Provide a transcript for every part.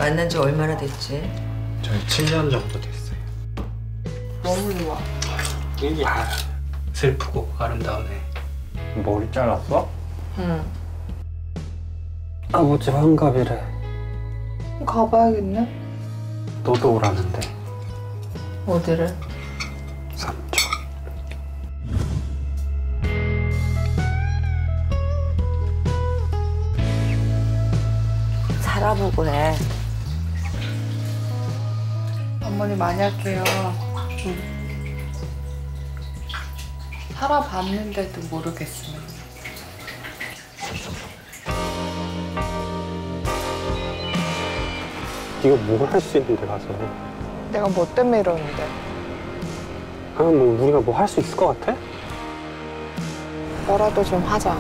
만난 지 얼마나 됐지? 저희 7년 정도 됐어요. 너무 좋아. 이야, 슬프고 아름다운 애. 머리 잘랐어? 응. 아버지 환갑이래. 가봐야겠네. 너도 오라는데. 어디를? 삼촌. 살아보고 해. 어머니 많이 할게요. 살아봤는데도 모르겠으면. 네가 뭘 할 수 있는데 가서. 내가 뭐 때문에 이러는데. 그냥 뭐 우리가 뭐 할 수 있을 것 같아? 뭐라도 좀 하자.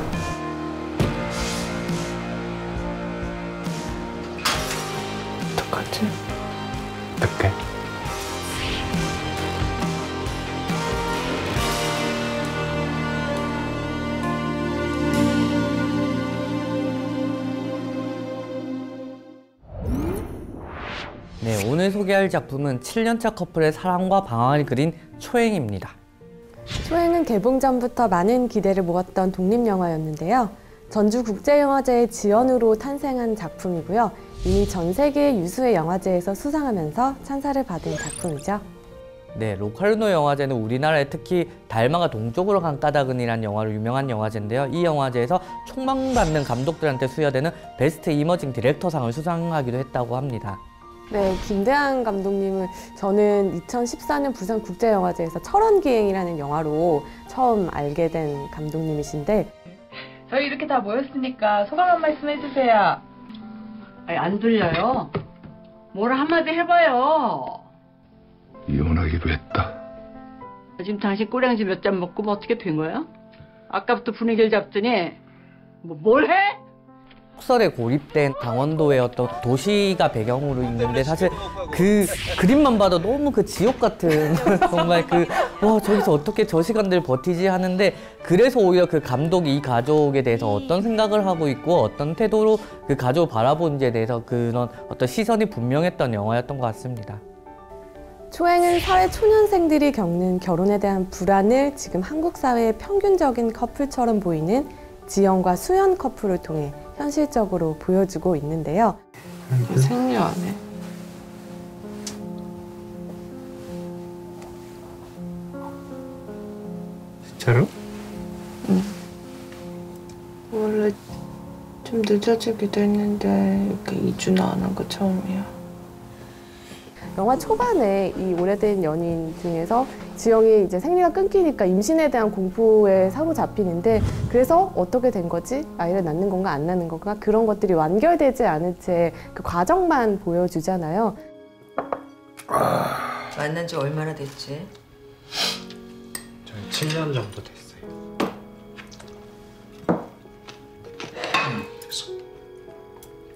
어떡하지? 어떡해? 네, 오늘 소개할 작품은 7년차 커플의 사랑과 방황을 그린 초행입니다. 초행은 개봉 전부터 많은 기대를 모았던 독립영화였는데요. 전주국제영화제의 지연으로 탄생한 작품이고요. 이미 전 세계 유수의 영화제에서 수상하면서 찬사를 받은 작품이죠. 네, 로카르노 영화제는 우리나라에 특히 달마가 동쪽으로 간 까닭은이라는 영화로 유명한 영화제인데요. 이 영화제에서 총망받는 감독들한테 수여되는 베스트 이머징 디렉터상을 수상하기도 했다고 합니다. 네, 김대한 감독님은 저는 2014년 부산국제영화제에서 철원기행이라는 영화로 처음 알게 된 감독님이신데 저희 이렇게 다 모였으니까 소감 한 말씀 해주세요. 아니, 안 들려요. 뭐라 한마디 해봐요. 이혼하기로 했다. 지금 당신 꼬량지 몇 잔 먹고 뭐 어떻게 된 거야? 아까부터 분위기를 잡더니 뭘 해? 속설에 고립된 강원도의 어떤 도시가 배경으로 있는데 사실 그 그림만 봐도 너무 그 지옥 같은 정말 와 저기서 어떻게 저 시간들 버티지 하는데 그래서 오히려 그 감독이 이 가족에 대해서 어떤 생각을 하고 있고 어떤 태도로 그 가족을 바라보는지에 대해서 그런 어떤 시선이 분명했던 영화였던 것 같습니다. 초행은 사회 초년생들이 겪는 결혼에 대한 불안을 지금 한국 사회의 평균적인 커플처럼 보이는 지연과 수연 커플을 통해 현실적으로 보여주고 있는데요. 생리하네. 진짜로? 응. 원래 좀 늦어지기도 했는데 이렇게 2주나 안 한 거 처음이야. 영화 초반에 이 오래된 연인 중에서 지영이 이제 생리가 끊기니까 임신에 대한 공포에 사로잡히는데 그래서 어떻게 된 거지? 아이를 낳는 건가 안 낳는 건가? 그런 것들이 완결되지 않은 채 그 과정만 보여주잖아요. 만난 지 얼마나 됐지? 저희 7년 정도 됐어요.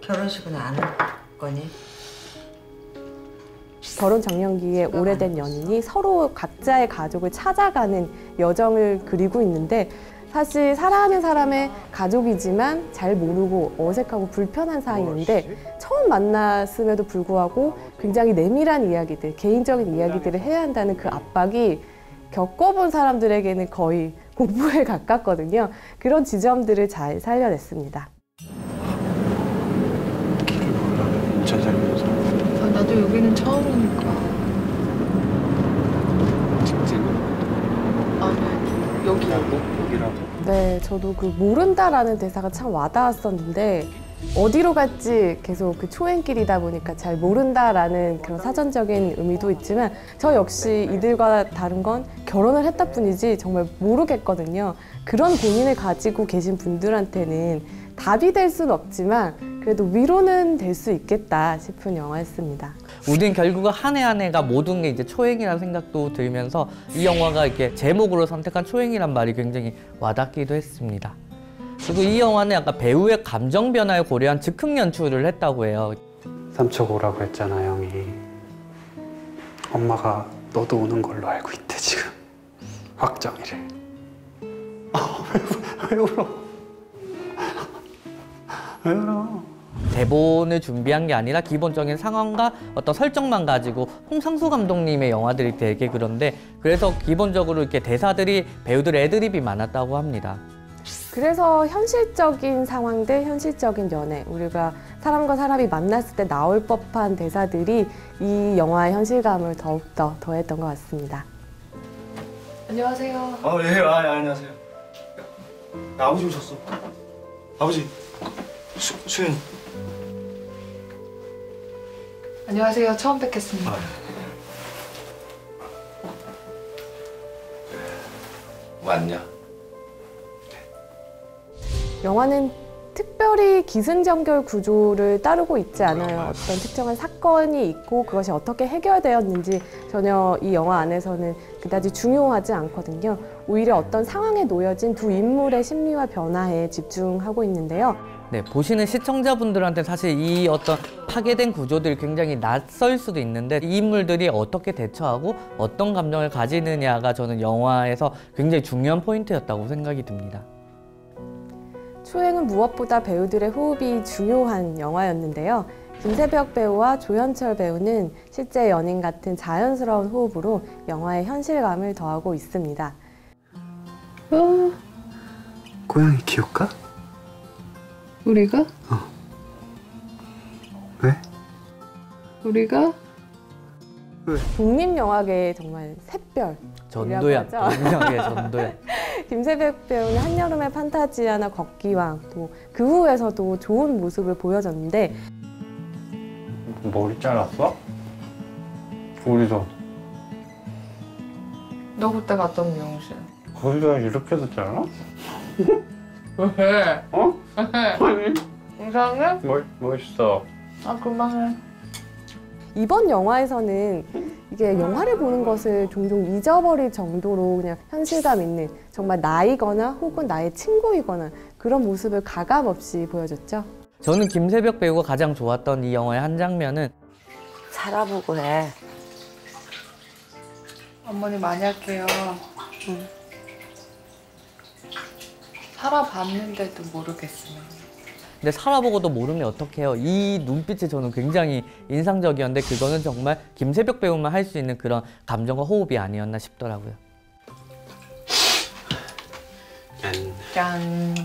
결혼식은 안 할 거니? 결혼 적령기에 오래된 연인이 서로 각자의 가족을 찾아가는 여정을 그리고 있는데 사실 사랑하는 사람의 가족이지만 잘 모르고 어색하고 불편한 사이인데 처음 만났음에도 불구하고 굉장히 내밀한 이야기들, 개인적인 이야기들을 해야 한다는 그 압박이 겪어본 사람들에게는 거의 공포에 가깝거든요. 그런 지점들을 잘 살려냈습니다. 길을 몰라. 인천 살면서. 나도 여기는 처음 오니까. 직진으로. 아니, 여기라고? 네, 저도 그 모른다라는 대사가 참 와닿았었는데 어디로 갈지 계속 그 초행길이다 보니까 잘 모른다라는 그런 사전적인 의미도 있지만 저 역시 이들과 다른 건 결혼을 했다 뿐이지 정말 모르겠거든요. 그런 고민을 가지고 계신 분들한테는 답이 될 수는 없지만 그래도 위로는 될 수 있겠다 싶은 영화였습니다. 우리는 결국은 한 해 한 해가 모든 게 이제 초행이라는 생각도 들면서 이 영화가 이렇게 제목으로 선택한 초행이란 말이 굉장히 와닿기도 했습니다. 그리고 이 영화는 약간 배우의 감정 변화를 고려한 즉흥 연출을 했다고 해요. 삼촌 오라고 했잖아, 형이. 엄마가 너도 오는 걸로 알고 있대, 지금. 확정이래. 왜 울어? 왜 울어? 대본을 준비한 게 아니라 기본적인 상황과 어떤 설정만 가지고 홍상수 감독님의 영화들이 되게 그런데 그래서 기본적으로 이렇게 대사들이 배우들의 애드립이 많았다고 합니다. 그래서 현실적인 상황들, 현실적인 연애, 우리가 사람과 사람이 만났을 때 나올 법한 대사들이 이 영화의 현실감을 더욱더 더했던 것 같습니다. 안녕하세요. 예, 안녕하세요. 아버지 오셨어. 아버지, 수현. 안녕하세요. 처음 뵙겠습니다. 왔냐? 영화는 특별히 기승전결 구조를 따르고 있지 않아요. 어떤 특정한 사건이 있고 그것이 어떻게 해결되었는지 전혀 이 영화 안에서는 그다지 중요하지 않거든요. 오히려 어떤 상황에 놓여진 두 인물의 심리와 변화에 집중하고 있는데요. 네, 보시는 시청자분들한테 사실 이 어떤 파괴된 구조들이 굉장히 낯설 수도 있는데 이 인물들이 어떻게 대처하고 어떤 감정을 가지느냐가 저는 영화에서 굉장히 중요한 포인트였다고 생각이 듭니다. 초행은 무엇보다 배우들의 호흡이 중요한 영화였는데요. 김세벽 배우와 조현철 배우는 실제 연인 같은 자연스러운 호흡으로 영화의 현실감을 더하고 있습니다. 고양이 키울까? 우리가? 왜? 우리가? 독립영화계의 정말 샛별. 전도연, 동명의 전도연. 김세벽 배우는 한여름의 판타지아나 걷기왕, 또 그 후에서도 좋은 모습을 보여줬는데 머리 잘랐어? 우리도. 너 그때 갔던 미용실. 거기가 이렇게도 잘라? 왜? 어? 이상해? 멋있어. 아 그만해. 이번 영화에서는 이게 영화를 보는 것을 종종 잊어버릴 정도로 그냥 현실감 있는 정말 나이거나 혹은 나의 친구이거나 그런 모습을 가감없이 보여줬죠. 저는 김세벽 배우가 가장 좋았던 이 영화의 한 장면은 살아보고 해. 어머니 많이 할게요. 살아봤는데도 모르겠으면. 근데 살아보고도 모르면 어떡해요. 이 눈빛이 저는 굉장히 인상적이었는데 그거는 정말 김세벽 배우만 할 수 있는 그런 감정과 호흡이 아니었나 싶더라고요. 짠.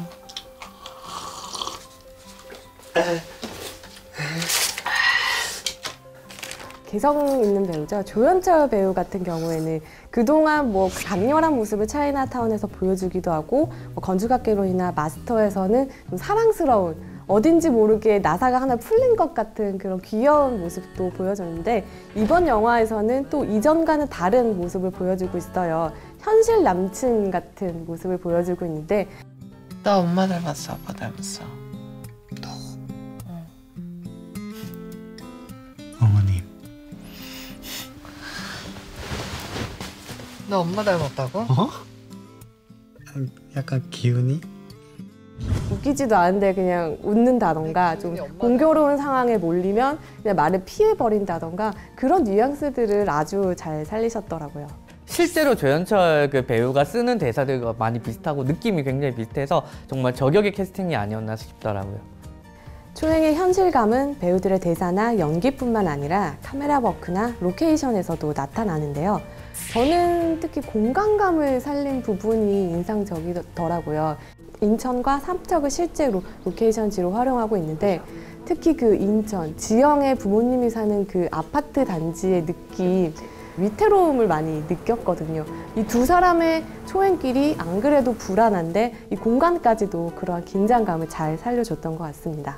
개성 있는 배우죠. 조현철 배우 같은 경우에는 그동안 뭐 강렬한 모습을 차이나타운에서 보여주기도 하고 뭐 건축학개론이나 마스터에서는 좀 사랑스러운 어딘지 모르게 나사가 하나 풀린 것 같은 그런 귀여운 모습도 보여줬는데 이번 영화에서는 또 이전과는 다른 모습을 보여주고 있어요. 현실 남친 같은 모습을 보여주고 있는데 나 엄마 닮았어, 아빠 닮았어. 어머님. 너 엄마 닮았다고? 어? 약간 기운이? 웃기지도 않은데 그냥 웃는다던가 좀 공교로운 상황에 몰리면 그냥 말을 피해버린다던가 그런 뉘앙스들을 아주 잘 살리셨더라고요. 실제로 조현철 그 배우가 쓰는 대사들과 많이 비슷하고 느낌이 굉장히 비슷해서 정말 저격의 캐스팅이 아니었나 싶더라고요. 초행의 현실감은 배우들의 대사나 연기뿐만 아니라 카메라 워크나 로케이션에서도 나타나는데요. 저는 특히 공간감을 살린 부분이 인상적이더라고요. 인천과 삼척을 실제로 로케이션지로 활용하고 있는데 특히 그 인천, 지영의 부모님이 사는 그 아파트 단지의 느낌, 위태로움을 많이 느꼈거든요. 이 두 사람의 초행길이 안 그래도 불안한데 이 공간까지도 그러한 긴장감을 잘 살려줬던 것 같습니다.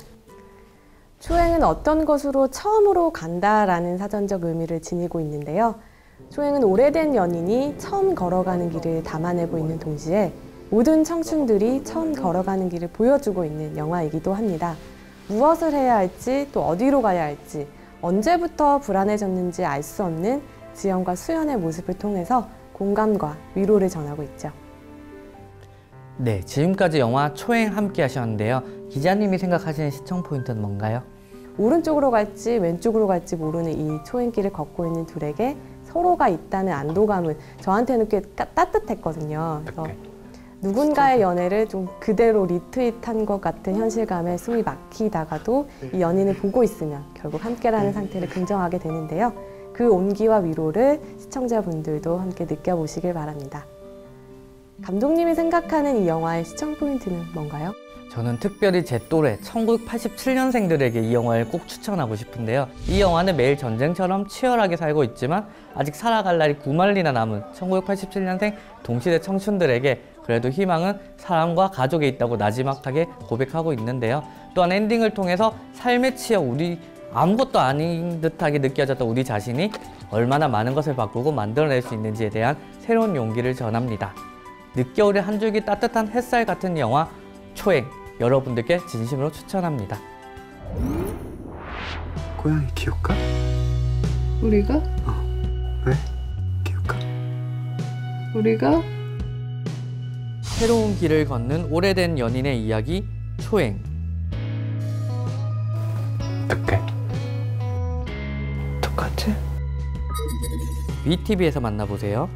초행은 어떤 것으로 처음으로 간다라는 사전적 의미를 지니고 있는데요. 초행은 오래된 연인이 처음 걸어가는 길을 담아내고 있는 동시에 모든 청춘들이 처음 걸어가는 길을 보여주고 있는 영화이기도 합니다. 무엇을 해야 할지 또 어디로 가야 할지 언제부터 불안해졌는지 알 수 없는 지영과 수연의 모습을 통해서 공감과 위로를 전하고 있죠. 네, 지금까지 영화 초행 함께 하셨는데요. 기자님이 생각하시는 시청 포인트는 뭔가요? 오른쪽으로 갈지 왼쪽으로 갈지 모르는 이 초행길을 걷고 있는 둘에게 서로가 있다는 안도감은 저한테는 꽤 따뜻했거든요. 그래서 누군가의 연애를 좀 그대로 리트윗한 것 같은 현실감에 숨이 막히다가도 이 연인을 보고 있으면 결국 함께라는 상태를 긍정하게 되는데요. 그 온기와 위로를 시청자분들도 함께 느껴보시길 바랍니다. 감독님이 생각하는 이 영화의 시청 포인트는 뭔가요? 저는 특별히 제 또래 1987년생들에게 이 영화를 꼭 추천하고 싶은데요. 이 영화는 매일 전쟁처럼 치열하게 살고 있지만 아직 살아갈 날이 9만리나 남은 1987년생 동시대 청춘들에게 그래도 희망은 사람과 가족에 있다고 나지막하게 고백하고 있는데요. 또한 엔딩을 통해서 삶에 치여 우리 아무것도 아닌 듯하게 느껴졌던 우리 자신이 얼마나 많은 것을 바꾸고 만들어낼 수 있는지에 대한 새로운 용기를 전합니다. 늦겨울의 한 줄기 따뜻한 햇살 같은 영화 초행, 여러분들께 진심으로 추천합니다. 고양이 키울까? 우리가? 왜? 키울까? 우리가? 새로운 길을 걷는 오래된 연인의 이야기 초행. 어떡해? 어떡하지? 위TV에서 만나보세요.